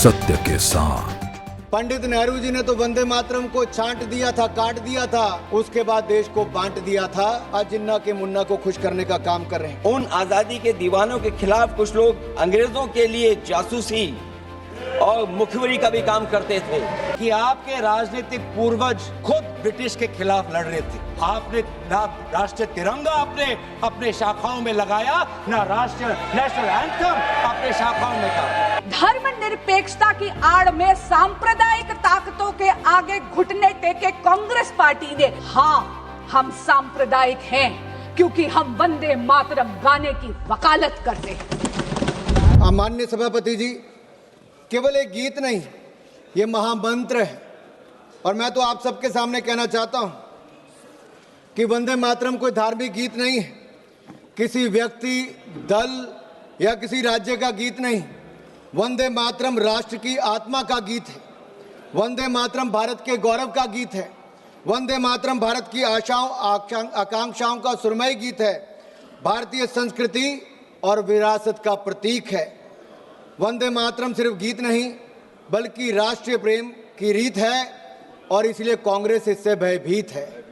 सत्य के साथ। पंडित नेहरू जी ने तो वंदे मातरम को छांट दिया था, काट दिया था, उसके बाद देश को बांट दिया था। आज जिन्ना के मुन्ना को खुश करने का काम कर रहे हैं। उन आजादी के दीवानों के खिलाफ कुछ लोग अंग्रेजों के लिए जासूसी और मुखबिरी का भी काम करते थे कि आपके राजनीतिक पूर्वज खुद ब्रिटिश के खिलाफ लड़ रहे थे। आपने ना राष्ट्रीय तिरंगा अपने शाखाओं में लगाया, ना राष्ट्रीय नेशनल एंथम अपने शाखाओं में था। धर्मनिरपेक्षता की आड़ में सांप्रदायिक ताकतों के आगे घुटने टेके कांग्रेस पार्टी ने, हाँ हम सांप्रदायिक हैं क्योंकि हम वंदे मातरम गाने की वकालत करते हैं। माननीय सभापति जी, केवल एक गीत नहीं, ये महामंत्र है। और मैं तो आप सबके सामने कहना चाहता हूं कि वंदे मातरम कोई धार्मिक गीत नहीं है, किसी व्यक्ति, दल या किसी राज्य का गीत नहीं। वंदे मातरम राष्ट्र की आत्मा का गीत है। वंदे मातरम भारत के गौरव का गीत है। वंदे मातरम भारत की आशाओं आकांक्षाओं का सुरमई गीत है। भारतीय संस्कृति और विरासत का प्रतीक है। वंदे मातरम सिर्फ गीत नहीं बल्कि राष्ट्रीय प्रेम की रीत है और इसलिए कांग्रेस इससे भयभीत है।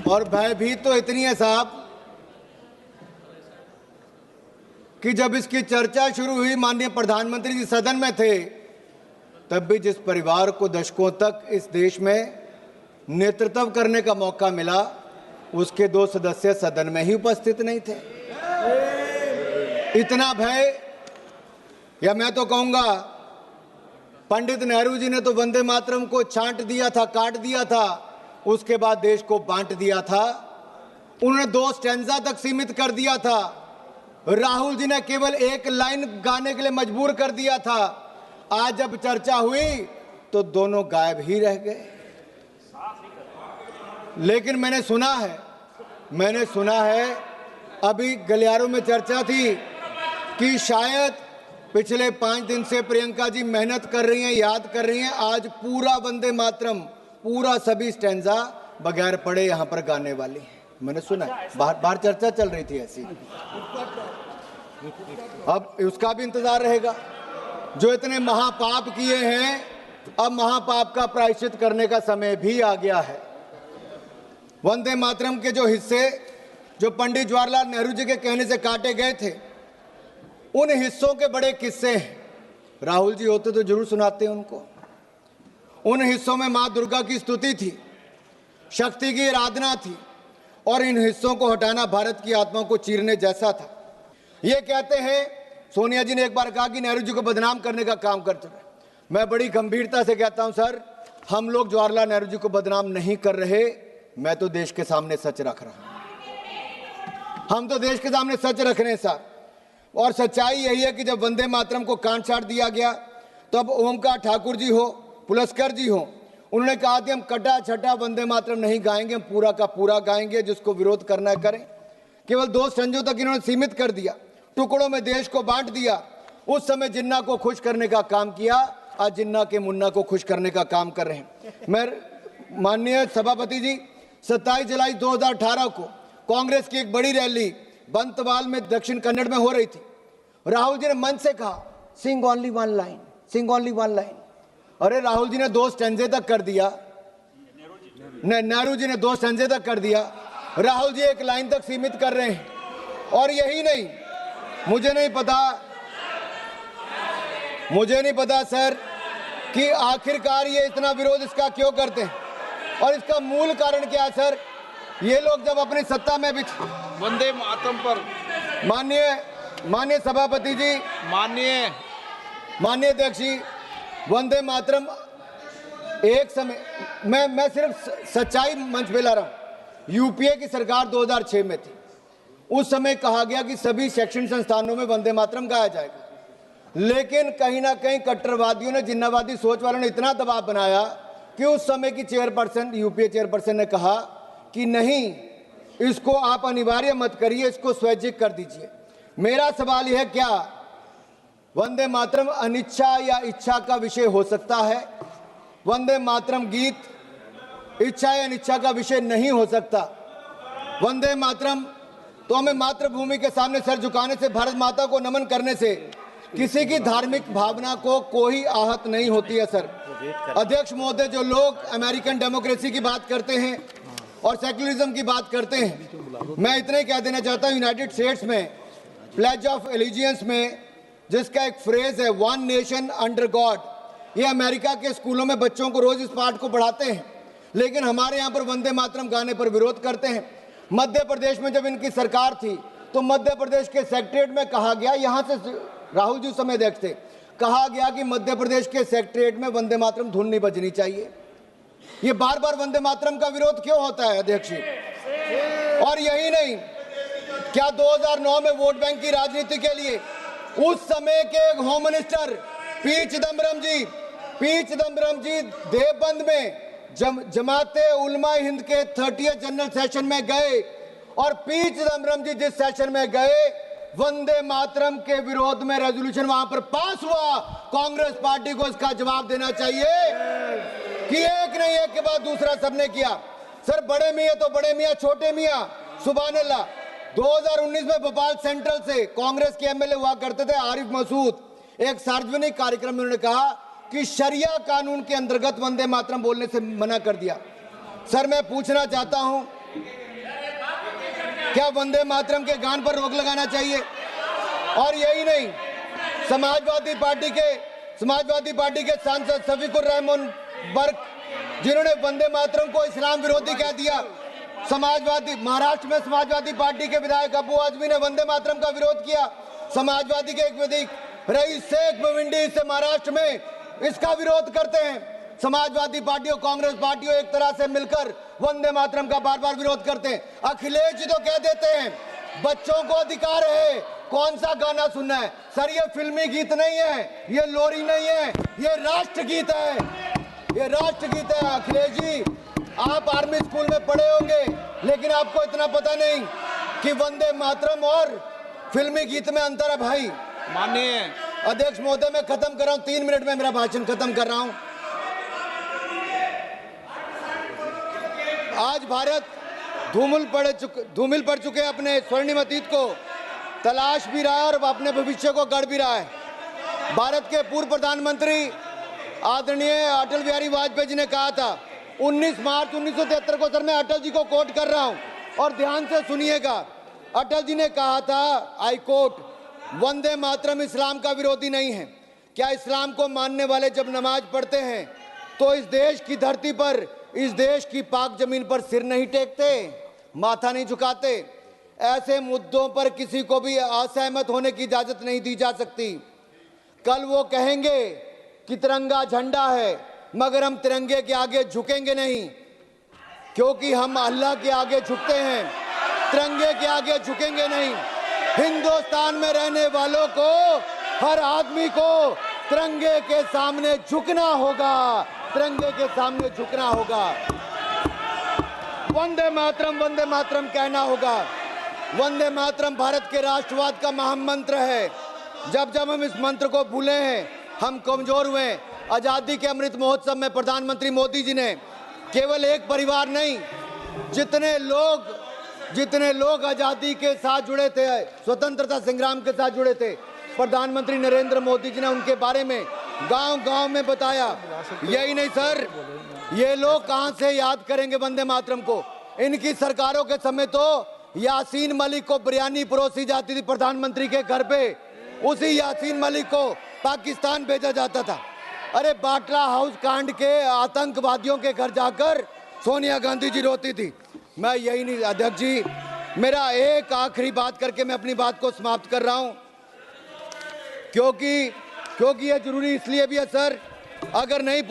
और भयभीत तो इतनी है साहब कि जब इसकी चर्चा शुरू हुई, माननीय प्रधानमंत्री जी सदन में थे, तब भी जिस परिवार को दशकों तक इस देश में नेतृत्व करने का मौका मिला, उसके 2 सदस्य सदन में ही उपस्थित नहीं थे। इतना भय, या मैं तो कहूंगा पंडित नेहरू जी ने तो वंदे मातरम को छांट दिया था, काट दिया था, उसके बाद देश को बांट दिया था। उन्होंने 2 स्टैंजा तक सीमित कर दिया था। राहुल जी ने केवल 1 लाइन गाने के लिए मजबूर कर दिया था। आज जब चर्चा हुई तो दोनों गायब ही रह गए। लेकिन मैंने सुना है अभी गलियारों में चर्चा थी कि शायद पिछले 5 दिन से प्रियंका जी मेहनत कर रही हैं, याद कर रही हैं, आज पूरा वंदे मातरम, पूरा सभी स्टैंजा बगैर पढ़े यहाँ पर गाने वाली हैं। मैंने सुना, बाहर चर्चा चल रही थी ऐसी। अब उसका भी इंतजार रहेगा। जो इतने महापाप किए हैं, अब महापाप का प्रायश्चित करने का समय भी आ गया है। वंदे मातरम के जो हिस्से जो पंडित जवाहरलाल नेहरू जी के कहने से काटे गए थे, उन हिस्सों के बड़े किस्से हैं। राहुल जी होते तो जरूर सुनाते हैं उनको। उन हिस्सों में मां दुर्गा की स्तुति थी, शक्ति की आराधना थी, और इन हिस्सों को हटाना भारत की आत्मा को चीरने जैसा था। ये कहते हैं, सोनिया जी ने एक बार कहा कि नेहरू जी को बदनाम करने का काम करते हैं। मैं बड़ी गंभीरता से कहता हूं सर, हम लोग जवाहरलाल नेहरू जी को बदनाम नहीं कर रहे, मैं तो देश के सामने सच रख रहा हूं। हम तो देश के सामने सच रख रहे हैं सर। और सच्चाई यही है कि जब वंदे मातरम को काट छाट दिया गया, तब ओमकार ठाकुर जी हो, पुलस्कर जी हो, उन्होंने कहा कि हम कटा छटा वंदे मातरम नहीं गाएंगे, हम पूरा का पूरा गाएंगे, जिसको विरोध करना है करें। केवल 2 स्टैंजों तक इन्होंने सीमित कर दिया, टुकड़ों में देश को बांट दिया। उस समय जिन्ना को खुश करने का काम किया, आज जिन्ना के मुन्ना को खुश करने का काम कर रहे हैं। मैं माननीय सभापति जी, 27 जुलाई 2018 को कांग्रेस की एक बड़ी रैली बंतवाल में दक्षिण कन्नड़ में हो रही थी। राहुल जी ने मंच से कहा, सिंग ओनली वन लाइन, सिंग ओनली वन लाइन। अरे राहुल जी ने 2 स्टैंजे तक कर दिया, नेहरू जी ने 2 स्टैंजे तक कर दिया, राहुल जी 1 लाइन तक सीमित कर रहे हैं। और यही नहीं, मुझे नहीं पता सर कि आखिरकार ये इतना विरोध इसका क्यों करते हैं, और इसका मूल कारण क्या है सर। ये लोग जब अपनी सत्ता में भी वंदे मातरम पर माननीय सभापति जी, माननीय अध्यक्ष जी, वंदे मातरम एक समय, मैं सिर्फ सच्चाई मंच पे ला रहा हूं। यूपीए की सरकार 2006 में थी। उस समय कहा गया कि सभी शैक्षणिक संस्थानों में वंदे मातरम गाया जाएगा, लेकिन कहीं ना कहीं कट्टरवादियों ने, जिन्नावादी सोच वालों ने इतना दबाव बनाया कि उस समय की चेयरपर्सन, यूपीए चेयरपर्सन ने कहा कि नहीं, इसको आप अनिवार्य मत करिए, इसको स्वैच्छिक कर दीजिए। मेरा सवाल यह है, क्या वंदे मातरम अनिच्छा या इच्छा का विषय हो सकता है? वंदे मातरम गीत इच्छा या अनिच्छा का विषय नहीं हो सकता। वंदे मातरम तो हमें मातृभूमि के सामने सर झुकाने से, भारत माता को नमन करने से किसी की धार्मिक भावना को कोई आहत नहीं होती है सर। अध्यक्ष महोदय, जो लोग अमेरिकन डेमोक्रेसी की बात करते हैं और सेक्युलरिज्म की बात करते हैं, मैं इतना ही कह देना चाहता हूँ, यूनाइटेड स्टेट्स में प्लेज ऑफ एलिजियंस में जिसका एक फ्रेज है वन नेशन अंडर गॉड, ये अमेरिका के स्कूलों में बच्चों को रोज इस पाठ को पढ़ाते हैं, लेकिन हमारे यहाँ पर वंदे मातरम गाने पर विरोध करते हैं। मध्य प्रदेश में जब इनकी सरकार थी तो मध्य प्रदेश के सेक्रेटरीट में कहा गया, यहाँ से राहुल जी समय अध्यक्ष थे, कहा गया कि मध्य प्रदेश के सेक्रेटरीट में वंदे मातरम धुन नहीं बजनी चाहिए। ये बार बार वंदे मातरम का विरोध क्यों होता है अध्यक्ष जी? और यही नहीं, क्या 2009 में वोट बैंक की राजनीति के लिए उस समय के होम मिनिस्टर पी चिदम्बरम जी देवबंद में जमाते उलमा हिंद के 30th जनरल सेशन में गए, और पी चिदम्बरम जी जिस सेशन में गए, वंदे मातरम के विरोध में रेजोल्यूशन वहां पर पास हुआ। कांग्रेस पार्टी को इसका जवाब देना चाहिए कि एक नहीं, एक के बाद दूसरा सबने किया। सर बड़े मियां तो बड़े मियां, छोटे मियां सुभान अल्लाह। 2019 में भोपाल सेंट्रल से कांग्रेस के एमएलए हुआ करते थे आरिफ मसूद, एक सार्वजनिक कार्यक्रम में उन्होंने कहा कि शरिया कानून के अंतर्गत वंदे मातरम बोलने से मना कर दिया। सर मैं पूछना चाहता हूं, क्या वंदे मातरम के गान पर रोक लगाना चाहिए? और यही नहीं, समाजवादी पार्टी के सांसद शफीकुर रहमान बर्क, जिन्होंने वंदे मातरम को इस्लाम विरोधी कह दिया। महाराष्ट्र में समाजवादी पार्टी के विधायक अबू आजमी ने वंदे मातरम का विरोध किया। समाजवादी के एक विधायक रईस शेख बविंडी से महाराष्ट्र में इसका विरोध करते हैं। समाजवादी पार्टी और कांग्रेस पार्टी एक तरह से मिलकर वंदे मातरम का बार बार विरोध करते हैं। अखिलेश जी तो कह देते हैं बच्चों को अधिकार है कौन सा गाना सुनना है। सर ये फिल्मी गीत नहीं है, ये लोरी नहीं है, ये राष्ट्रगीत है, ये राष्ट्रगीत है। अखिलेश जी आप आर्मी स्कूल में पढ़े होंगे, लेकिन आपको इतना पता नहीं कि वंदे मातरम और फिल्मी गीत में अंतर है भाई। माननीय अध्यक्ष महोदय मैं खत्म कर रहा हूं, 3 मिनट में मेरा भाषण खत्म कर रहा हूं। आज भारत धूमिल पड़ चुके अपने स्वर्णिम अतीत को तलाश भी रहा है और अपने भविष्य को गढ़ भी रहा है। भारत के पूर्व प्रधानमंत्री आदरणीय अटल बिहारी वाजपेयी जी ने कहा था 19 मार्च 1973 को, सर मैं अटल जी को कोट कर रहा हूं और ध्यान से सुनिएगा। अटल जी ने कहा था, आई कोट, वंदे मातरम इस्लाम का विरोधी नहीं है। क्या इस्लाम को मानने वाले जब नमाज पढ़ते हैं तो इस देश की धरती पर, इस देश की पाक जमीन पर सिर नहीं टेकते, माथा नहीं झुकाते? ऐसे मुद्दों पर किसी को भी असहमत होने की इजाजत नहीं दी जा सकती। कल वो कहेंगे कि तिरंगा झंडा है, मगर हम तिरंगे के आगे झुकेंगे नहीं, क्योंकि हम अल्लाह के आगे झुकते हैं, तिरंगे के आगे झुकेंगे नहीं। हिंदुस्तान में रहने वालों को, हर आदमी को तिरंगे के सामने झुकना होगा, तिरंगे के सामने झुकना होगा। वंदे मातरम कहना होगा। वंदे मातरम भारत के राष्ट्रवाद का महामंत्र है। जब जब हम इस मंत्र को भूले हैं हम कमजोर हुए। आजादी के अमृत महोत्सव में प्रधानमंत्री मोदी जी ने केवल एक परिवार नहीं, जितने लोग आजादी के साथ जुड़े थे, स्वतंत्रता संग्राम के साथ जुड़े थे, प्रधानमंत्री नरेंद्र मोदी जी ने उनके बारे में गांव-गांव में बताया। यही नहीं सर, ये लोग कहां से याद करेंगे वंदे मातरम को? इनकी सरकारों के समय तो यासीन मलिक को बिरयानी परोसी जाती थी प्रधानमंत्री के घर पे, उसी यासीन मलिक को पाकिस्तान भेजा जाता था। अरे बाटला हाउस कांड के आतंकवादियों के घर जाकर सोनिया गांधी जी रोती थी। मैं यही नहीं अध्यक्ष जी, मेरा एक आखिरी बात करके मैं अपनी बात को समाप्त कर रहा हूं, क्योंकि ये जरूरी इसलिए भी है सर, अगर नहीं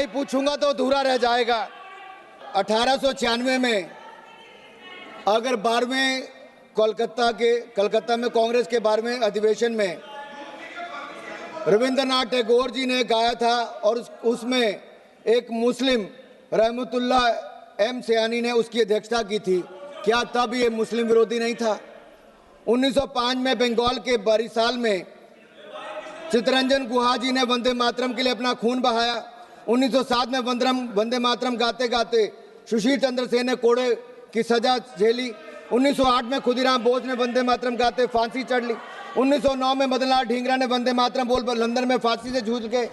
पूछूंगा तो अधूरा रह जाएगा। 1896 में अगर 12वें कलकत्ता में कांग्रेस के 12वें अधिवेशन में रविंद्रनाथ टैगोर जी ने गाया था और उसमें एक मुस्लिम रहमतुल्लाह एम सयानी ने उसकी अध्यक्षता की थी। क्या तब ये मुस्लिम विरोधी नहीं था? 1905 में बंगाल के बारिसाल में चित्तरंजन गुहा जी ने वंदे मातरम के लिए अपना खून बहाया। 1907 में वंदे मातरम गाते गाते सुशील चंद्र सेन ने कोड़े की सजा झेली। 1908 में खुदीराम बोस ने वंदे मातरम गाते फांसी चढ़ ली। 1909 में मदनलाल ढींगरा ने वंदे मातरम बोल लंदन में फांसी से जूझ गए।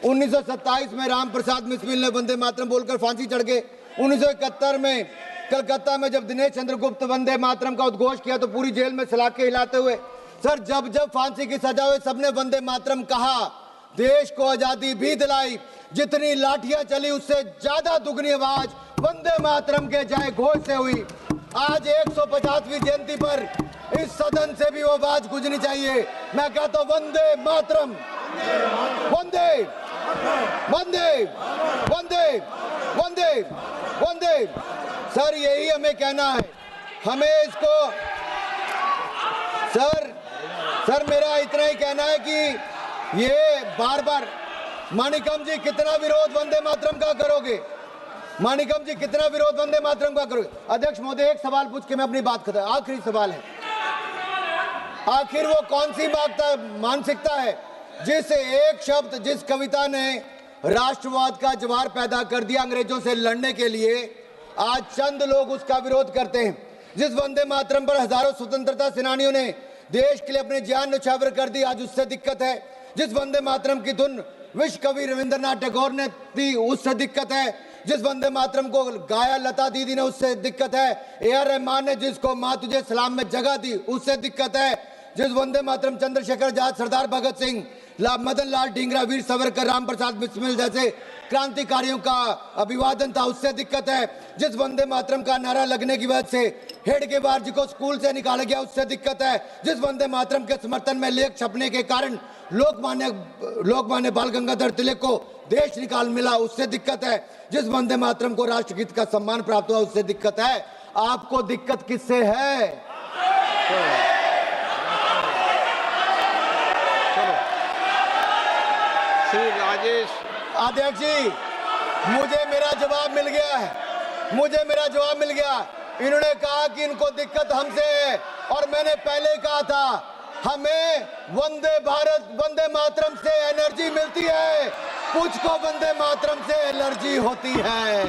1927 में राम प्रसाद बिस्मिल ने वंदे मातरम बोलकर फांसी चढ़ गए। 1971 में कलकत्ता में जब दिनेश चंद्र गुप्त वंदे मातरम का उद्घोष किया तो पूरी जेल में सलाखे हिलाते हुए सर जब जब फांसी की सजा हुई सबने वंदे मातरम कहा। देश को आजादी भी दिलाई, जितनी लाठियां चली उससे ज्यादा दुगनी आवाज वंदे मातरम के जय घोष से हुई। आज 150वीं जयंती पर इस सदन से भी वो आवाज गूंजनी चाहिए। मैं कहता हूं वंदे मातरम, वंदे वंदे वंदे वंदे वंदे। सर यही हमें कहना है, हमें इसको सर मेरा इतना ही कहना है कि ये बार बार मानिकम जी कितना विरोध वंदे मातरम का करोगे? मानिकम जी कितना विरोध वंदे मातरम का करोगे? अध्यक्ष महोदय एक सवाल पूछ के मैं अपनी बात खत्म, आखिरी सवाल है, आखिर वो कौन सी मानसिकता है जिस एक शब्द जिस कविता ने राष्ट्रवाद का ज्वार पैदा कर दिया अंग्रेजों से लड़ने के लिए, आज चंद लोग उसका विरोध करते हैं। जिस वंदे मातरम पर हजारों स्वतंत्रता सेनानियों ने देश के लिए अपने जान न्यौछावर कर दी, आज उससे दिक्कत है। जिस वंदे मातरम की धुन विश्व कवि रविंद्रनाथ टैगोर ने दी, उससे दिक्कत है। जिस वंदे मातरम को गाया लता दीदी ने, उससे दिक्कत है। ए.आर. रहमान ने जिसको माँ तुझे सलाम में जगह दी, उससे दिक्कत है। जिस वंदे मातरम चंद्रशेखर आजाद, सरदार भगत सिंह, मदन लाल ढींगरा, वीर सावरकर, राम प्रसाद बिस्मिल जैसे क्रांतिकारियों का अभिवादन था, उससे दिक्कत है। जिस वंदे मातरम का नारा लगने की वजह से हेडगेवार जी को स्कूल से निकाला गया, उससे दिक्कत है। जिस वंदे मातरम के समर्थन में लेख छपने के कारण लोकमान्य बाल गंगाधर तिलक को देश निकाल मिला, उससे दिक्कत है। जिस वंदे मातरम को राष्ट्रगीत का सम्मान प्राप्त हुआ, उससे दिक्कत है। आपको दिक्कत किससे है? श्री राजेश। अध्यक्ष जी मुझे मेरा जवाब मिल गया है, मुझे मेरा जवाब मिल गया। इन्होंने कहा कि इनको दिक्कत हमसे है और मैंने पहले कहा था हमें वंदे मातरम से एनर्जी मिलती है, कुछ को वंदे मातरम से एलर्जी होती है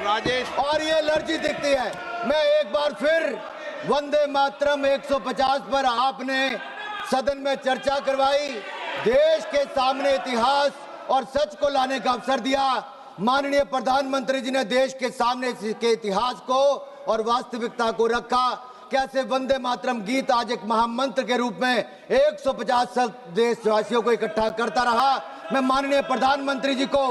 राजेश, और ये एलर्जी दिखती है। मैं एक बार फिर वंदे मातरम 150 पर आपने सदन में चर्चा करवाई, देश के सामने इतिहास और सच को लाने का अवसर दिया। माननीय प्रधानमंत्री जी ने देश के सामने के इतिहास को और वास्तविकता को रखा। कैसे वंदे मातरम गीत आज एक महामंत्र के रूप में 150 देशवासियों को इकट्ठा करता रहा। मैं माननीय प्रधानमंत्री जी को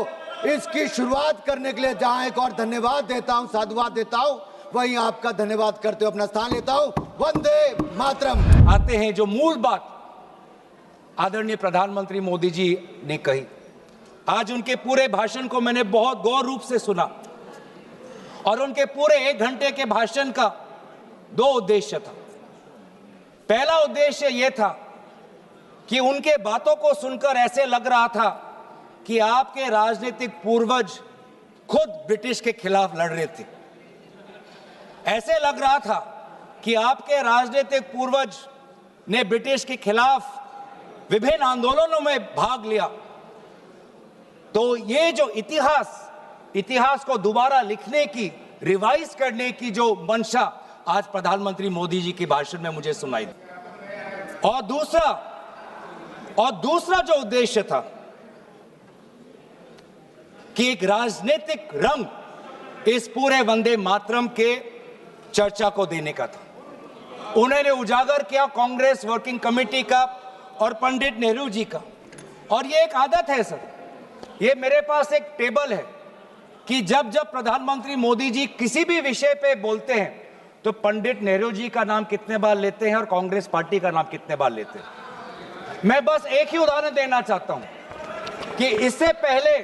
इसकी शुरुआत करने के लिए जहां एक और धन्यवाद देता हूं, साधुवाद देता हूं, वहीं आपका धन्यवाद करते हुए अपना स्थान लेता हूं। वंदे मातरम। आते हैं जो मूल बात आदरणीय प्रधानमंत्री मोदी जी ने कही। आज उनके पूरे भाषण को मैंने बहुत गौर रूप से सुना और उनके पूरे 1 घंटे के भाषण का 2 उद्देश्य था। पहला उद्देश्य यह था कि उनके बातों को सुनकर ऐसे लग रहा था कि आपके राजनीतिक पूर्वज खुद ब्रिटिश के खिलाफ लड़ रहे थे। ऐसे लग रहा था कि आपके राजनीतिक पूर्वज ने ब्रिटिश के खिलाफ विभिन्न आंदोलनों में भाग लिया। तो ये जो इतिहास को दोबारा लिखने की, रिवाइज करने की जो मंशा आज प्रधानमंत्री मोदी जी के भाषण में मुझे सुनाई दी। और दूसरा जो उद्देश्य था कि एक राजनीतिक रंग इस पूरे वंदे मातरम के चर्चा को देने का था। उन्होंने उजागर किया कांग्रेस वर्किंग कमेटी का और पंडित नेहरू जी का। और ये एक आदत है सर, ये मेरे पास एक टेबल है कि जब जब प्रधानमंत्री मोदी जी किसी भी विषय पे बोलते हैं तो पंडित नेहरू जी का नाम कितने बार लेते हैं और कांग्रेस पार्टी का नाम कितने बार लेते हैं। मैं बस एक ही उदाहरण देना चाहता हूं कि इससे पहले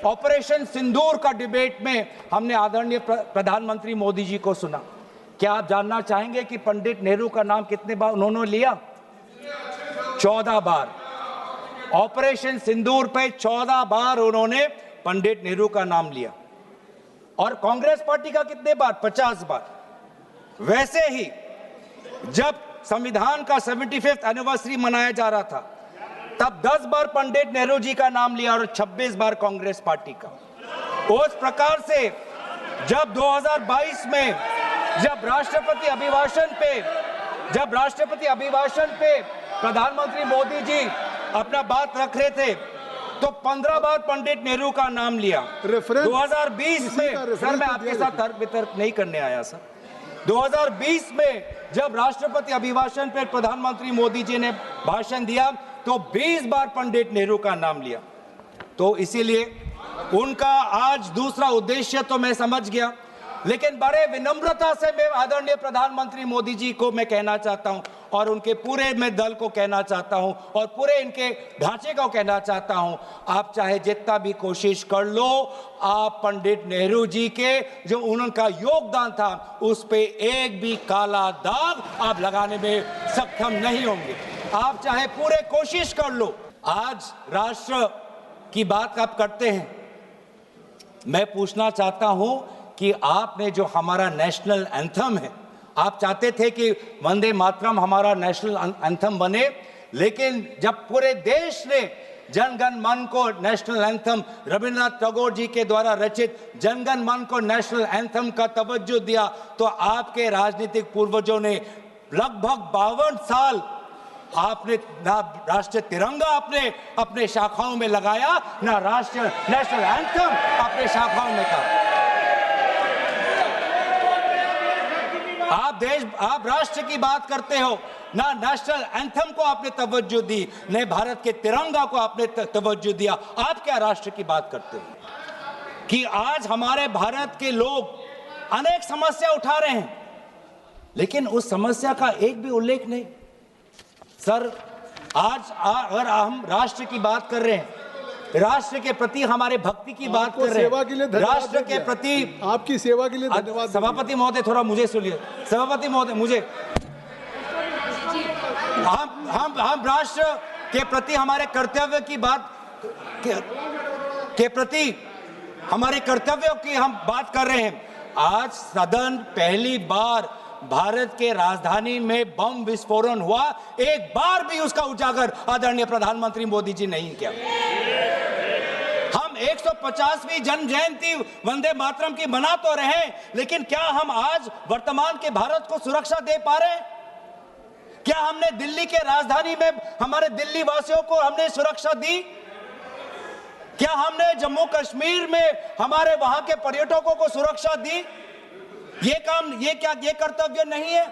ऑपरेशन सिंदूर का डिबेट में हमने आदरणीय प्रधानमंत्री मोदी जी को सुना। क्या आप जानना चाहेंगे कि पंडित नेहरू का नाम कितने बार उन्होंने लिया? 14 बार। ऑपरेशन सिंदूर पे 14 बार उन्होंने पंडित नेहरू का नाम लिया। और कांग्रेस पार्टी का कितने बार? 50 बार। वैसे ही जब संविधान का 75th एनिवर्सरी मनाया जा रहा था तब 10 बार पंडित नेहरू जी का नाम लिया और 26 बार कांग्रेस पार्टी का। उस प्रकार से जब 2022 में जब राष्ट्रपति अभिभाषण पे प्रधानमंत्री मोदी जी अपना बात रख रहे थे तो 15 बार पंडित नेहरू का नाम लिया। 2020 में, सर मैं आपके साथ तर्क वितर्क नहीं करने आया सर, 2020 में जब राष्ट्रपति अभिभाषण पर प्रधानमंत्री मोदी जी ने भाषण दिया तो 20 बार पंडित नेहरू का नाम लिया। तो इसीलिए उनका आज दूसरा उद्देश्य तो मैं समझ गया, लेकिन बड़े विनम्रता से मैं आदरणीय प्रधानमंत्री मोदी जी को मैं कहना चाहता हूं और उनके पूरे मैं दल को कहना चाहता हूं और पूरे इनके ढांचे को कहना चाहता हूं, आप चाहे जितना भी कोशिश कर लो, आप पंडित नेहरू जी के जो उनका योगदान था उस पे एक भी काला दाग आप लगाने में सक्षम नहीं होंगे। आप चाहे पूरे कोशिश कर लो। आज राष्ट्र की बात आप करते हैं, मैं पूछना चाहता हूं कि आपने जो हमारा नेशनल एंथम है, आप चाहते थे कि वंदे मातरम हमारा नेशनल एंथम बने, लेकिन जब पूरे देश ने जनगण मन को नेशनल एंथम रविंद्रनाथ टैगोर जी के द्वारा रचित जनगण मन को नेशनल एंथम का तवज्जो दिया, तो आपके राजनीतिक पूर्वजों ने लगभग 52 साल आपने ना राष्ट्रीय तिरंगा अपने शाखाओं में लगाया, ना राष्ट्रीय नेशनल एंथम अपने शाखाओं में कहा। आप राष्ट्र की बात करते हो, ना नेशनल एंथम को आपने तवज्जो दी, न भारत के तिरंगा को आपने तवज्जो दिया। आप क्या राष्ट्र की बात करते हो? कि आज हमारे भारत के लोग अनेक समस्या उठा रहे हैं, लेकिन उस समस्या का एक भी उल्लेख नहीं। सर, आज अगर हम राष्ट्र की बात कर रहे हैं, राष्ट्र के प्रति हमारे भक्ति की बात कर रहे हैं, राष्ट्र के प्रति आपकी सेवा के लिए धन्यवाद। सभापति महोदय थोड़ा मुझे सुनिए। सभापति महोदय, मुझे हम राष्ट्र के प्रति हमारे कर्तव्य की बात के प्रति हमारे कर्तव्यों की हम बात कर रहे हैं। आज सदन पहली बार भारत के राजधानी में बम विस्फोरण हुआ, एक बार भी उसका उजागर आदरणीय प्रधानमंत्री मोदी जी नहीं किया। हम 150वीं जन्म जयंती वंदे मातरम की मना तो रहे हैं, लेकिन क्या हम आज वर्तमान के भारत को सुरक्षा दे पा रहे हैं? क्या हमने दिल्ली के राजधानी में हमारे दिल्ली वासियों को हमने सुरक्षा दी? क्या हमने जम्मू कश्मीर में हमारे वहां के पर्यटकों को सुरक्षा दी? ये कर्तव्य नहीं है?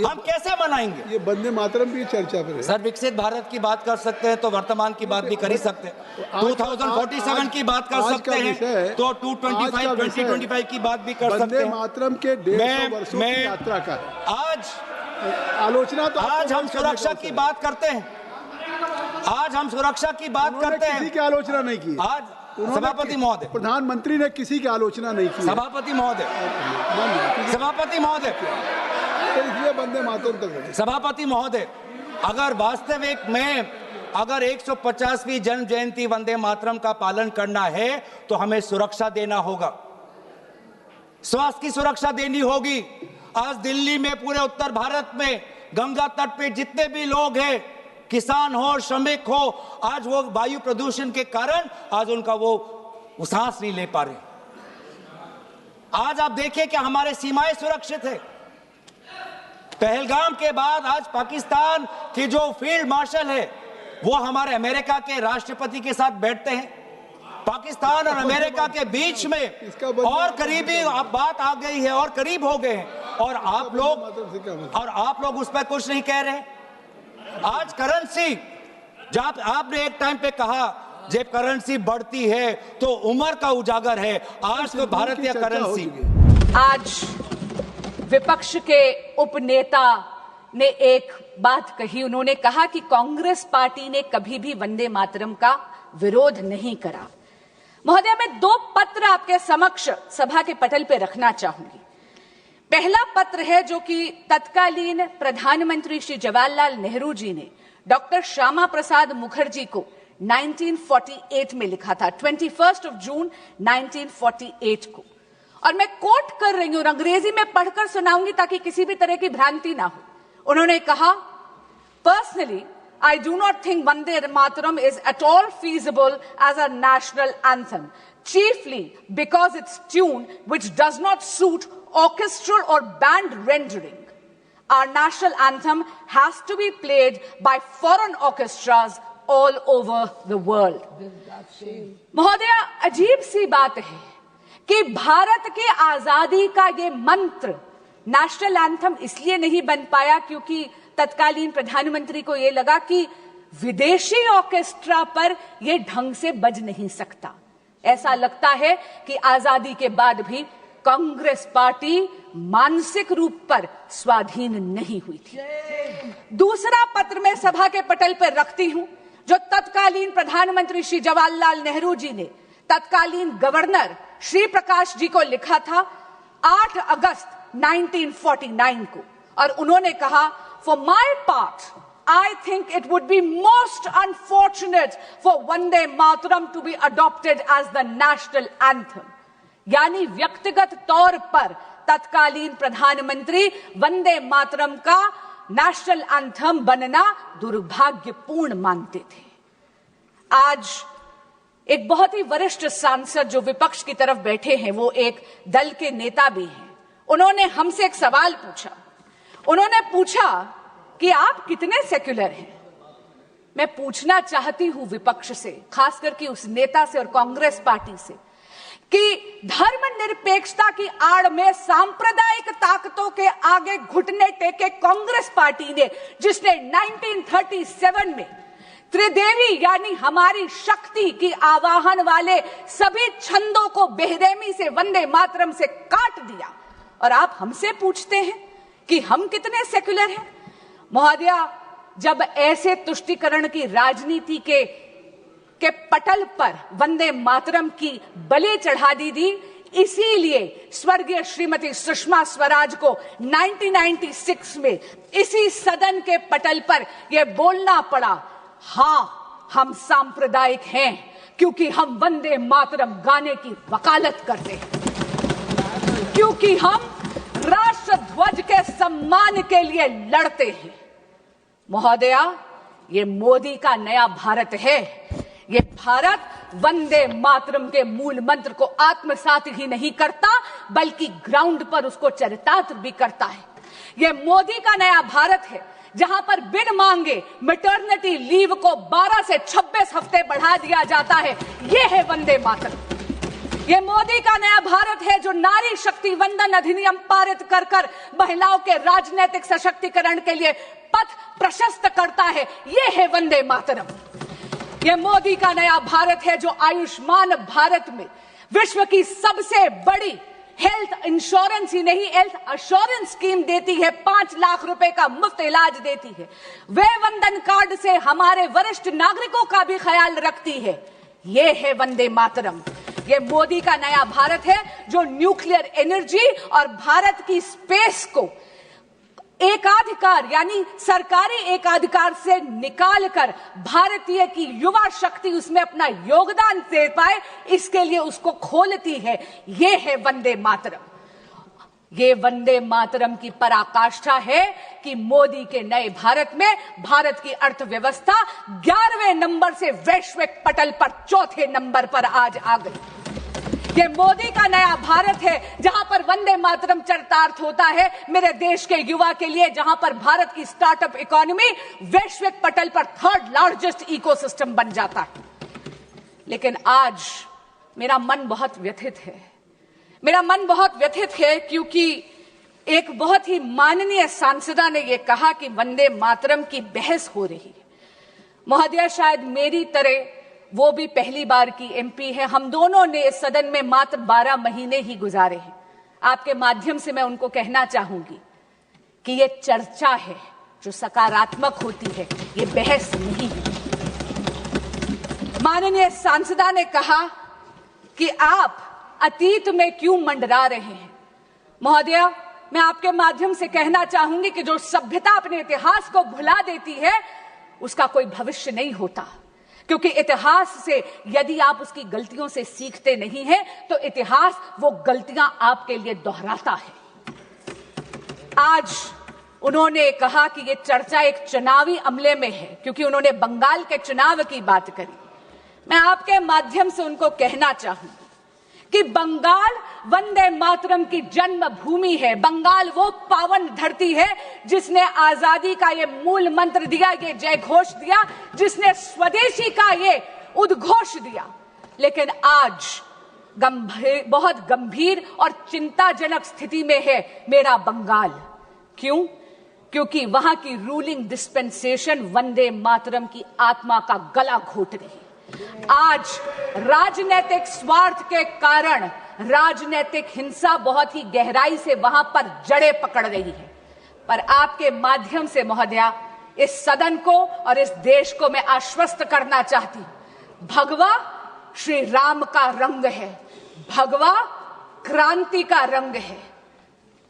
हम कैसे मनाएंगे? ये वंदे मातरम की चर्चा पर है। सर, विकसित भारत की बात कर सकते हैं तो वर्तमान की बात भी कर ही सकते हैं। 2047 की बात कर सकते हैं तो 2025 की बात भी कर सकते वंदे हैं। मातरम के 150 वर्षों की यात्रा का आज आलोचना तो आज हम सुरक्षा की बात करते हैं। आज हम सुरक्षा की बात करते हैं, किसी की आलोचना नहीं की। आज सभापति महोदय, प्रधानमंत्री ने किसी की आलोचना नहीं की। सभापति महोदय, इसलिए वंदे मातरम तक। सभापति महोदय, अगर वास्तविक में अगर 150वीं जन्म जयंती वंदे मातरम का पालन करना है तो हमें सुरक्षा देना होगा, स्वास्थ्य की सुरक्षा देनी होगी। आज दिल्ली में, पूरे उत्तर भारत में, गंगा तट पे जितने भी लोग हैं, किसान हो, श्रमिक हो, आज वो वायु प्रदूषण के कारण आज उनका वो सांस नहीं ले पा रहे। आज आप देखिए कि हमारे सीमाएं सुरक्षित है। पहलगाम के बाद आज पाकिस्तान की जो फील्ड मार्शल है वो हमारे अमेरिका के राष्ट्रपति के साथ बैठते हैं। पाकिस्तान और अमेरिका के बीच में और करीबी बात आ गई है और करीब हो गए हैं, और आप लोग उस पर कुछ नहीं कह रहे। आज करेंसी, जब आपने एक टाइम पे कहा जब करेंसी बढ़ती है तो उम्र का उजागर है, आज तो भारतीय करेंसी। आज विपक्ष के उपनेता ने एक बात कही, उन्होंने कहा कि कांग्रेस पार्टी ने कभी भी वंदे मातरम का विरोध नहीं करा। महोदय, मैं 2 पत्र आपके समक्ष सभा के पटल पे रखना चाहूंगी। पहला पत्र है जो कि तत्कालीन प्रधानमंत्री श्री जवाहरलाल नेहरू जी ने डॉक्टर श्यामा प्रसाद मुखर्जी को 1948 में लिखा था, 21 जून 1948 को, और मैं कोट कर रही हूं, अंग्रेजी में पढ़कर सुनाऊंगी ताकि किसी भी तरह की भ्रांति ना हो। उन्होंने कहा, personally I do not think Vande Mataram is at all feasible as a national anthem, chiefly because its tune, which does not suit orchestral or band rendering, our national anthem has to be played by foreign orchestras all over the world. महोदया, अजीब सी बात है कि भारत की आजादी का ये मंत्र नेशनल एंथम इसलिए नहीं बन पाया क्योंकि तत्कालीन प्रधानमंत्री को यह लगा कि विदेशी ऑर्केस्ट्रा पर यह ढंग से बज नहीं सकता। ऐसा लगता है कि आजादी के बाद भी कांग्रेस पार्टी मानसिक रूप पर स्वाधीन नहीं हुई थी। दूसरा पत्र मैं सभा के पटल पर रखती हूं जो तत्कालीन प्रधानमंत्री श्री जवाहरलाल नेहरू जी ने तत्कालीन गवर्नर श्री प्रकाश जी को लिखा था 8 अगस्त 1949 को, और उन्होंने कहा, for my part I think it would be most unfortunate for Vande Mataram to be adopted as the national anthem. यानी व्यक्तिगत तौर पर तत्कालीन प्रधानमंत्री वंदे मातरम का नेशनल एंथम बनना दुर्भाग्यपूर्ण मानते थे। आज एक बहुत ही वरिष्ठ सांसद जो विपक्ष की तरफ बैठे हैं, वो एक दल के नेता भी हैं, उन्होंने हमसे एक सवाल पूछा। उन्होंने पूछा कि आप कितने सेक्युलर हैं। मैं पूछना चाहती हूं विपक्ष से, खास करके उस नेता से और कांग्रेस पार्टी से, कि धर्मनिरपेक्षता की आड़ में सांप्रदायिक ताकतों के आगे घुटने टेके कांग्रेस पार्टी ने, जिसने 1937 में त्रिदेवी यानी हमारी शक्ति की आवाहन वाले सभी छंदों को बेरहमी से वंदे मातरम से काट दिया, और आप हमसे पूछते हैं कि हम कितने सेक्युलर हैं। महोदया, जब ऐसे तुष्टीकरण की राजनीति के पटल पर वंदे मातरम की बलि चढ़ा दी थी, इसीलिए स्वर्गीय श्रीमती सुषमा स्वराज को 1996 में इसी सदन के पटल पर यह बोलना पड़ा, हां हम सांप्रदायिक हैं क्योंकि हम वंदे मातरम गाने की वकालत करते हैं, क्योंकि हम राष्ट्र ध्वज के सम्मान के लिए लड़ते हैं। महोदया, ये मोदी का नया भारत है। ये भारत वंदे मातरम के मूल मंत्र को आत्मसात ही नहीं करता, बल्कि ग्राउंड पर उसको चरितार्थ भी करता है। ये मोदी का नया भारत है जहां पर बिन मांगे मैटरनिटी लीव को 12 से 26 हफ्ते बढ़ा दिया जाता है। ये है वंदे मातरम। ये मोदी का नया भारत है जो नारी शक्ति वंदन अधिनियम पारित कर कर महिलाओं के राजनीतिक सशक्तिकरण के लिए पथ प्रशस्त करता है। ये है वंदे मातरम। ये मोदी का नया भारत है जो आयुष्मान भारत में विश्व की सबसे बड़ी हेल्थ इंश्योरेंस ही नहीं, हेल्थ अश्योरेंस स्कीम देती है। 5 लाख रुपए का मुफ्त इलाज देती है। वे वंदन कार्ड से हमारे वरिष्ठ नागरिकों का भी ख्याल रखती है। ये है वंदे मातरम। ये मोदी का नया भारत है जो न्यूक्लियर एनर्जी और भारत की स्पेस को एकाधिकार यानी सरकारी एकाधिकार से निकालकर भारतीय की युवा शक्ति उसमें अपना योगदान दे पाए, इसके लिए उसको खोलती है। ये है वंदे मातरम। ये वंदे मातरम की पराकाष्ठा है कि मोदी के नए भारत में भारत की अर्थव्यवस्था 11वें नंबर से वैश्विक पटल पर 4थे नंबर पर आज आ गई। ये मोदी का नया भारत है जहां पर वंदे मातरम चरितार्थ होता है मेरे देश के युवा के लिए, जहां पर भारत की स्टार्टअप इकोनॉमी वैश्विक पटल पर 3rd लार्जेस्ट इकोसिस्टम बन जाता है। लेकिन आज मेरा मन बहुत व्यथित है। मेरा मन बहुत व्यथित है क्योंकि एक बहुत ही माननीय सांसदा ने यह कहा कि वंदे मातरम की बहस हो रही है। महोदया, शायद मेरी तरह वो भी पहली बार की एमपी है। हम दोनों ने इस सदन में मात्र 12 महीने ही गुजारे हैं। आपके माध्यम से मैं उनको कहना चाहूंगी कि ये चर्चा है जो सकारात्मक होती है, ये बहस नहीं है। माननीय सांसदा ने कहा कि आप अतीत में क्यों मंडरा रहे हैं। महोदया, मैं आपके माध्यम से कहना चाहूंगी कि जो सभ्यता अपने इतिहास को भुला देती है उसका कोई भविष्य नहीं होता, क्योंकि इतिहास से यदि आप उसकी गलतियों से सीखते नहीं हैं तो इतिहास वो गलतियां आपके लिए दोहराता है। आज उन्होंने कहा कि ये चर्चा एक चुनावी अमले में है क्योंकि उन्होंने बंगाल के चुनाव की बात करी। मैं आपके माध्यम से उनको कहना चाहूंगी कि बंगाल वंदे मातरम की जन्मभूमि है। बंगाल वो पावन धरती है जिसने आजादी का ये मूल मंत्र दिया, ये जय घोष दिया, जिसने स्वदेशी का ये उद्घोष दिया। लेकिन आज बहुत गंभीर और चिंताजनक स्थिति में है मेरा बंगाल। क्यों? क्योंकि वहां की रूलिंग डिस्पेंसेशन वंदे मातरम की आत्मा का गला घोट रही है। आज राजनीतिक स्वार्थ के कारण राजनीतिक हिंसा बहुत ही गहराई से वहां पर जड़ें पकड़ रही है। पर आपके माध्यम से महोदया, इस सदन को और इस देश को मैं आश्वस्त करना चाहती हूं, भगवा श्री राम का रंग है, भगवा क्रांति का रंग है।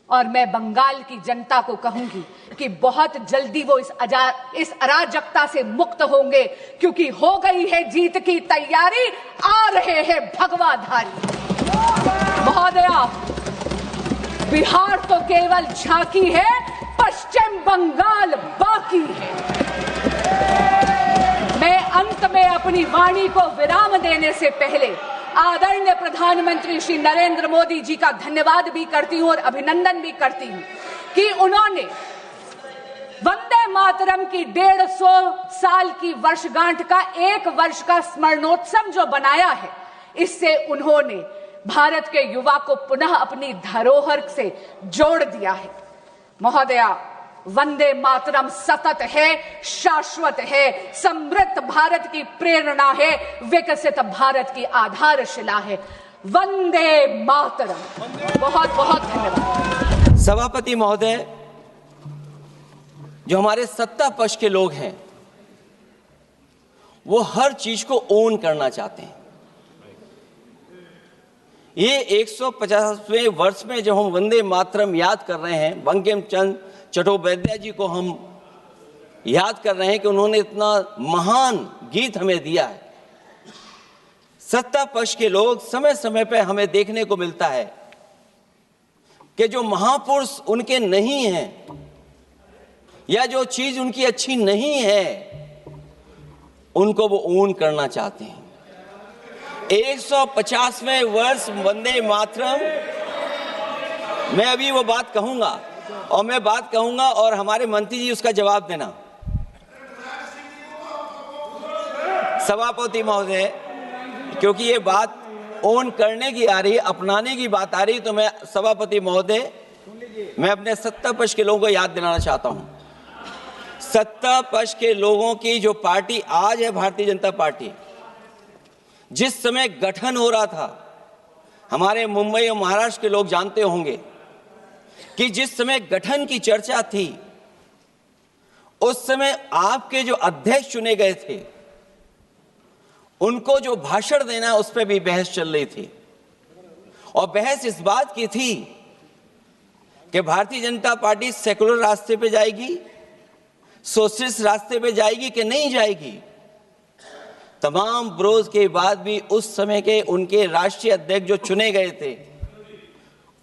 और मैं बंगाल की जनता को कहूंगी कि बहुत जल्दी वो इस अराजकता से मुक्त होंगे, क्योंकि हो गई है जीत की तैयारी, आ रहे हैं भगवाधारी। महोदया, बिहार तो केवल झांकी है, पश्चिम बंगाल बाकी है। मैं अंत में अपनी वाणी को विराम देने से पहले आदरणीय प्रधानमंत्री श्री नरेंद्र मोदी जी का धन्यवाद भी करती हूं और अभिनंदन भी करती हूं कि उन्होंने वंदे मातरम की 150 साल की वर्षगांठ का 1 वर्ष का स्मरणोत्सव जो बनाया है, इससे उन्होंने भारत के युवा को पुनः अपनी धरोहर से जोड़ दिया है। महोदया, वंदे मातरम सतत है, शाश्वत है, समृद्ध भारत की प्रेरणा है, विकसित भारत की आधारशिला है। वंदे मातरम। बहुत बहुत धन्यवाद। सभापति महोदय, जो हमारे सत्ता पक्ष के लोग हैं वो हर चीज को ओन करना चाहते हैं। ये 150वें वर्ष में जब हम वंदे मातरम याद कर रहे हैं, बंकिम चंद्र चट्टोपाध्याय जी को हम याद कर रहे हैं कि उन्होंने इतना महान गीत हमें दिया है। सत्ता पक्ष के लोग समय समय पर हमें देखने को मिलता है कि जो महापुरुष उनके नहीं हैं या जो चीज उनकी अच्छी नहीं है, उनको वो ओन करना चाहते हैं। 150वें वर्ष वंदे मातरम, मैं अभी वो बात कहूंगा और मैं बात कहूंगा और हमारे मंत्री जी उसका जवाब देना। सभापति महोदय, क्योंकि ये बात ओन करने की आ रही है, अपनाने की बात आ रही, तो मैं सभापति महोदय, मैं अपने सत्ता पक्ष के लोगों को याद दिलाना चाहता हूं। सत्ता पक्ष के लोगों की जो पार्टी आज है, भारतीय जनता पार्टी, जिस समय गठन हो रहा था, हमारे मुंबई और महाराष्ट्र के लोग जानते होंगे कि जिस समय गठन की चर्चा थी, उस समय आपके जो अध्यक्ष चुने गए थे, उनको जो भाषण देना है उस पर भी बहस चल रही थी। और बहस इस बात की थी कि भारतीय जनता पार्टी सेकुलर रास्ते पे जाएगी, सोशलिस्ट रास्ते पे जाएगी कि नहीं जाएगी। तमाम विरोध के बाद भी उस समय के उनके राष्ट्रीय अध्यक्ष जो चुने गए थे,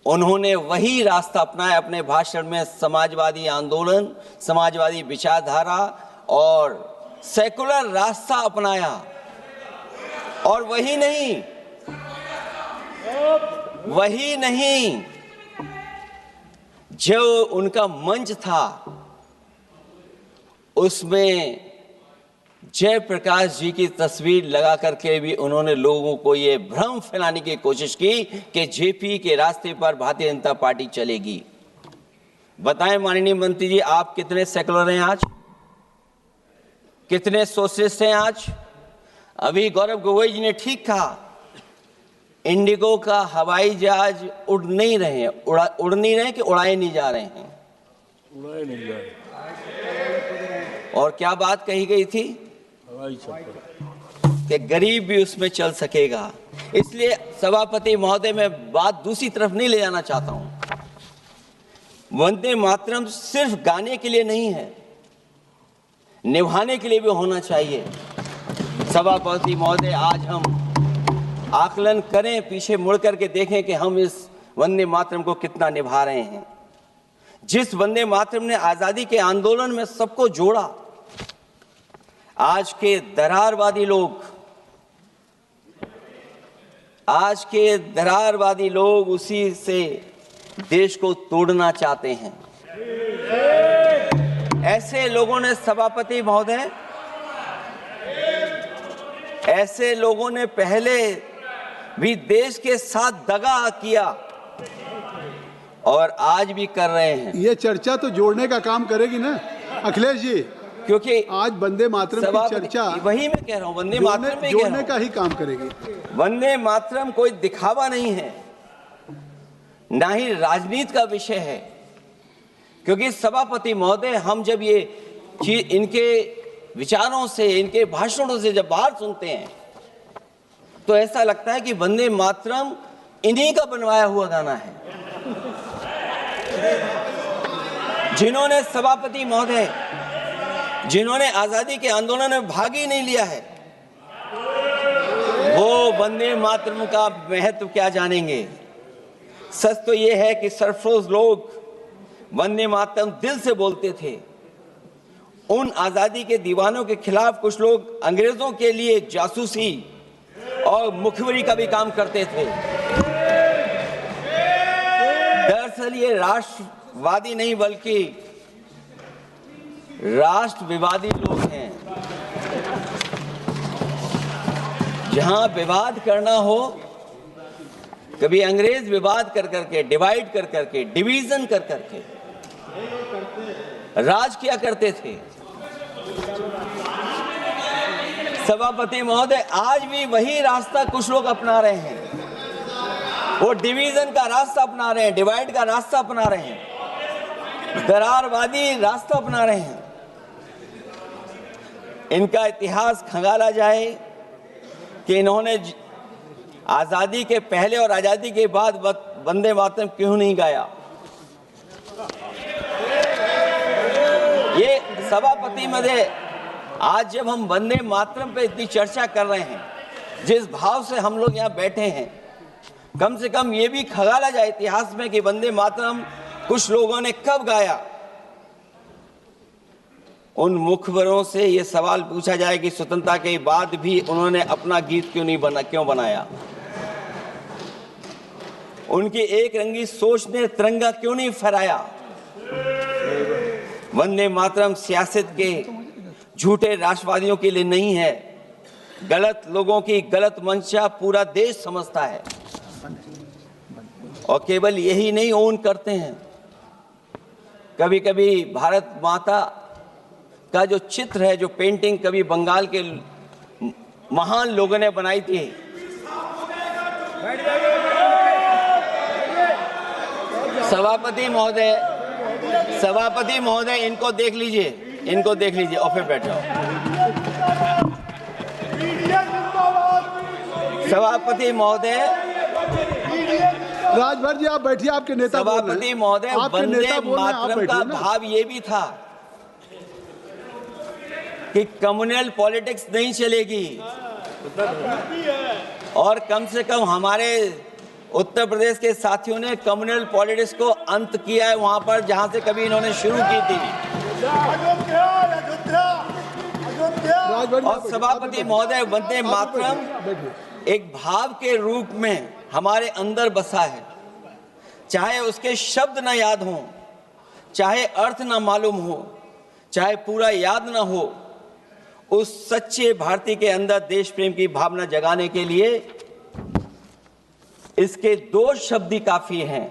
उन्होंने वही रास्ता अपनाया अपने भाषण में। समाजवादी आंदोलन, समाजवादी विचारधारा और सेकुलर रास्ता अपनाया। और वही नहीं, जो उनका मंच था उसमें जयप्रकाश जी की तस्वीर लगा करके भी उन्होंने लोगों को ये भ्रम फैलाने की कोशिश की कि जेपी के रास्ते पर भारतीय जनता पार्टी चलेगी। बताएं माननीय मंत्री जी, आप कितने सेकुलर हैं आज, कितने सोशलिस्ट हैं आज? अभी गौरव गोगोई जी ने ठीक कहा, इंडिगो का हवाई जहाज उड़ नहीं रहे हैं, उड़ नहीं रहे कि उड़ाए नहीं जा रहे हैं? उड़ाए नहीं जा रहे। और क्या बात कही गई थी कि गरीब भी उसमें चल सकेगा। इसलिए सभापति महोदय, मैं बात दूसरी तरफ नहीं ले जाना चाहता हूं। वंदे मातरम सिर्फ गाने के लिए नहीं है, निभाने के लिए भी होना चाहिए। सभापति महोदय, आज हम आकलन करें, पीछे मुड़ करके देखें कि हम इस वंदे मातरम को कितना निभा रहे हैं। जिस वंदे मातरम ने आजादी के आंदोलन में सबको जोड़ा, आज के दरारवादी लोग, आज के दरारवादी लोग उसी से देश को तोड़ना चाहते हैं। ऐसे लोगों ने सभापति महोदय, ऐसे लोगों ने पहले भी देश के साथ दगा किया और आज भी कर रहे हैं। ये चर्चा तो जोड़ने का काम करेगी ना अखिलेश जी, क्योंकि आज वंदे मातरम की चर्चा वही मैं कह रहा हूं, वंदे मातरम में जोड़ने का ही काम करेगी। वंदे मातरम कोई दिखावा नहीं है, ना ही राजनीति का विषय है। क्योंकि सभापति महोदय, हम जब ये चीज इनके विचारों से, इनके भाषणों से जब बाहर सुनते हैं तो ऐसा लगता है कि वंदे मातरम इन्हीं का बनवाया हुआ गाना है। जिन्होंने सभापति महोदय, जिन्होंने आजादी के आंदोलन में भाग ही नहीं लिया है, वो वंदे मातरम का महत्व क्या जानेंगे। सच तो ये है कि सरफरोश लोग वंदे मातरम दिल से बोलते थे। उन आजादी के दीवानों के खिलाफ कुछ लोग अंग्रेजों के लिए जासूसी और मुखबिरी का भी काम करते थे। दरअसल ये राष्ट्रवादी नहीं बल्कि राष्ट्र विवादी लोग हैं। जहां विवाद करना हो, कभी अंग्रेज विवाद कर करके, डिवाइड कर करके, डिवीजन कर करके राज किया करते थे। सभापति महोदय, आज भी वही रास्ता कुछ लोग अपना रहे हैं। वो डिवीजन का रास्ता अपना रहे हैं, डिवाइड का रास्ता अपना रहे हैं, दरारवादी रास्ता अपना रहे हैं। इनका इतिहास खंगाला जाए कि इन्होंने आजादी के पहले और आजादी के बाद वंदे मातरम क्यों नहीं गाया। ये सभापति महोदय, आज जब हम वंदे मातरम पे इतनी चर्चा कर रहे हैं, जिस भाव से हम लोग यहाँ बैठे हैं, कम से कम ये भी खंगाला जाए इतिहास में कि वंदे मातरम कुछ लोगों ने कब गाया। उन मुखबरों से ये सवाल पूछा जाए कि स्वतंत्रता के बाद भी उन्होंने अपना गीत क्यों बनाया। उनकी एक रंगी सोच ने तिरंगा क्यों नहीं फहराया। वंदे मातरम सियासत के झूठे राष्ट्रवादियों के लिए नहीं है। गलत लोगों की गलत मंशा पूरा देश समझता है और केवल यही नहीं ओन करते हैं। कभी कभी भारत माता का जो चित्र है, जो पेंटिंग कभी बंगाल के महान लोगों ने बनाई थी, सभापति महोदय इनको देख लीजिए, इनको देख लीजिए और फिर बैठ जाओ। सभापति महोदय, राजभर जी आप बैठिए, आपके नेता बोल रहे हैं। सभापति महोदय, वंदे मातरम का भाव ये भी था कि कम्युनल पॉलिटिक्स नहीं चलेगी और कम से कम हमारे उत्तर प्रदेश के साथियों ने कम्युनल पॉलिटिक्स को अंत किया है वहां पर जहां से कभी इन्होंने शुरू की थी। और सभापति महोदय, वंदे मातरम एक भाव के रूप में हमारे अंदर बसा है। चाहे उसके शब्द ना याद हो, चाहे अर्थ ना मालूम हो, चाहे पूरा याद ना हो, उस सच्चे भारतीय के अंदर देश प्रेम की भावना जगाने के लिए इसके दो शब्द ही काफी हैं।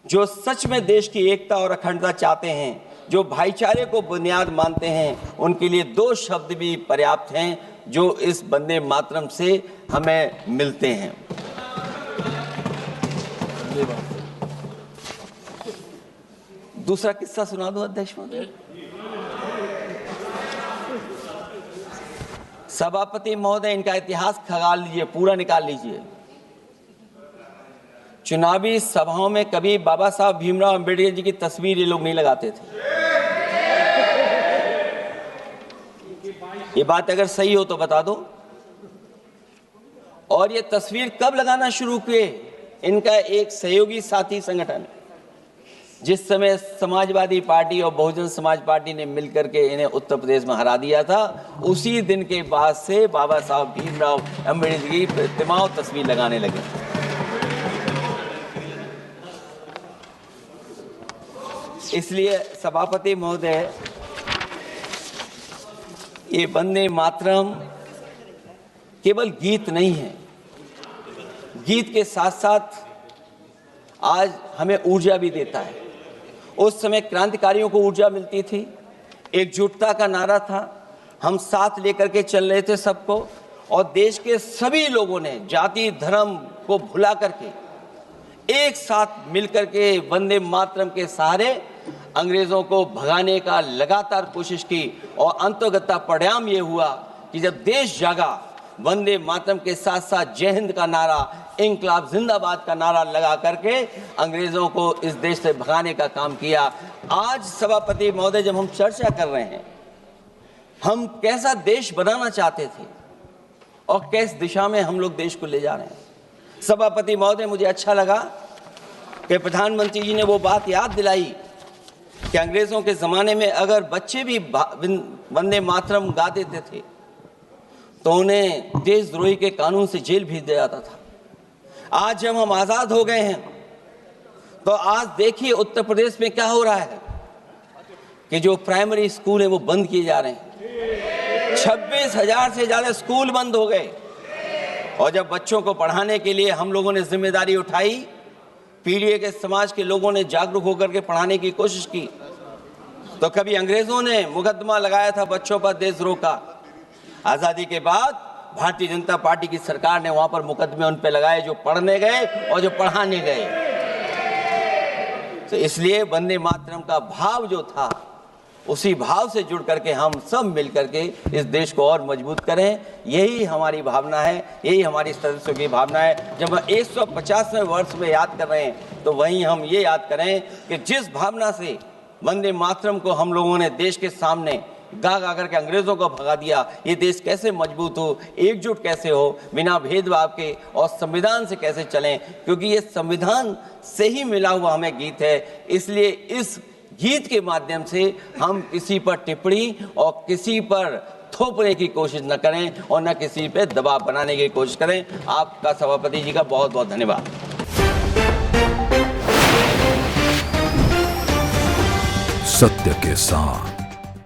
जो सच में देश की एकता और अखंडता चाहते हैं, जो भाईचारे को बुनियाद मानते हैं, उनके लिए दो शब्द भी पर्याप्त हैं जो इस वंदे मातरम से हमें मिलते हैं। दूसरा किस्सा सुना दो अध्यक्ष महोदय। सभापति महोदय, इनका इतिहास खंगाल लीजिए, पूरा निकाल लीजिए। चुनावी सभाओं में कभी बाबा साहब भीमराव अंबेडकर जी की तस्वीर ये लोग नहीं लगाते थे। ये बात अगर सही हो तो बता दो। और ये तस्वीर कब लगाना शुरू किए? इनका एक सहयोगी साथी संगठन जिस समय समाजवादी पार्टी और बहुजन समाज पार्टी ने मिलकर के इन्हें उत्तर प्रदेश में हरा दिया था, उसी दिन के बाद से बाबा साहब भीमराव अम्बेडकर की प्रतिमा और तस्वीर लगाने लगे। इसलिए सभापति महोदय, ये वंदे मातरम केवल गीत नहीं है, गीत के साथ साथ आज हमें ऊर्जा भी देता है। उस समय क्रांतिकारियों को ऊर्जा मिलती थी, एकजुटता का नारा था, हम साथ लेकर के चल रहे थे सबको, और देश के सभी लोगों ने जाति धर्म को भुला करके एक साथ मिलकर के वंदे मातरम के सहारे अंग्रेजों को भगाने का लगातार कोशिश की, और अंततः परिणाम ये हुआ कि जब देश जागा, वंदे मातरम के साथ साथ जय हिंद का नारा, इंकलाब जिंदाबाद का नारा लगा करके अंग्रेजों को इस देश से भगाने का काम किया। आज सभापति महोदय, जब हम चर्चा कर रहे हैं, हम कैसा देश बनाना चाहते थे और किस दिशा में हम लोग देश को ले जा रहे हैं। सभापति महोदय, मुझे अच्छा लगा कि प्रधानमंत्री जी ने वो बात याद दिलाई कि अंग्रेजों के ज़माने में अगर बच्चे भी वंदे मातरम गा देते थे तो उन्हें देशद्रोही के कानून से जेल भेज दिया जाता था। आज जब हम आज़ाद हो गए हैं तो आज देखिए उत्तर प्रदेश में क्या हो रहा है कि जो प्राइमरी स्कूल है वो बंद किए जा रहे हैं। 26,000 से ज़्यादा स्कूल बंद हो गए, और जब बच्चों को पढ़ाने के लिए हम लोगों ने जिम्मेदारी उठाई, पीढ़ी के समाज के लोगों ने जागरूक होकर के पढ़ाने की कोशिश की, तो कभी अंग्रेजों ने मुकदमा लगाया था बच्चों पर देशद्रोह का। आज़ादी के बाद भारतीय जनता पार्टी की सरकार ने वहां पर मुकदमे उन पे लगाए जो पढ़ने गए और जो पढ़ाने गए। तो इसलिए वंदे मातरम का भाव जो था, उसी भाव से जुड़ करके हम सब मिल करके इस देश को और मजबूत करें। यही हमारी भावना है, यही हमारी सदस्यों की भावना है। जब हम 150वें वर्ष में याद कर रहे हैं तो वहीं हम ये याद करें कि जिस भावना से वंदे मातरम को हम लोगों ने देश के सामने गा गा करके अंग्रेजों को भगा दिया, ये देश कैसे मजबूत हो, एकजुट कैसे हो, बिना भेदभाव के, और संविधान से कैसे चलें, क्योंकि ये संविधान से ही मिला हुआ हमें गीत है। इसलिए इस गीत के माध्यम से हम किसी पर टिप्पणी और किसी पर थोपने की कोशिश न करें और न किसी पे दबाव बनाने की कोशिश करें। आपका सभापति जी का बहुत बहुत धन्यवाद। सत्य के साथ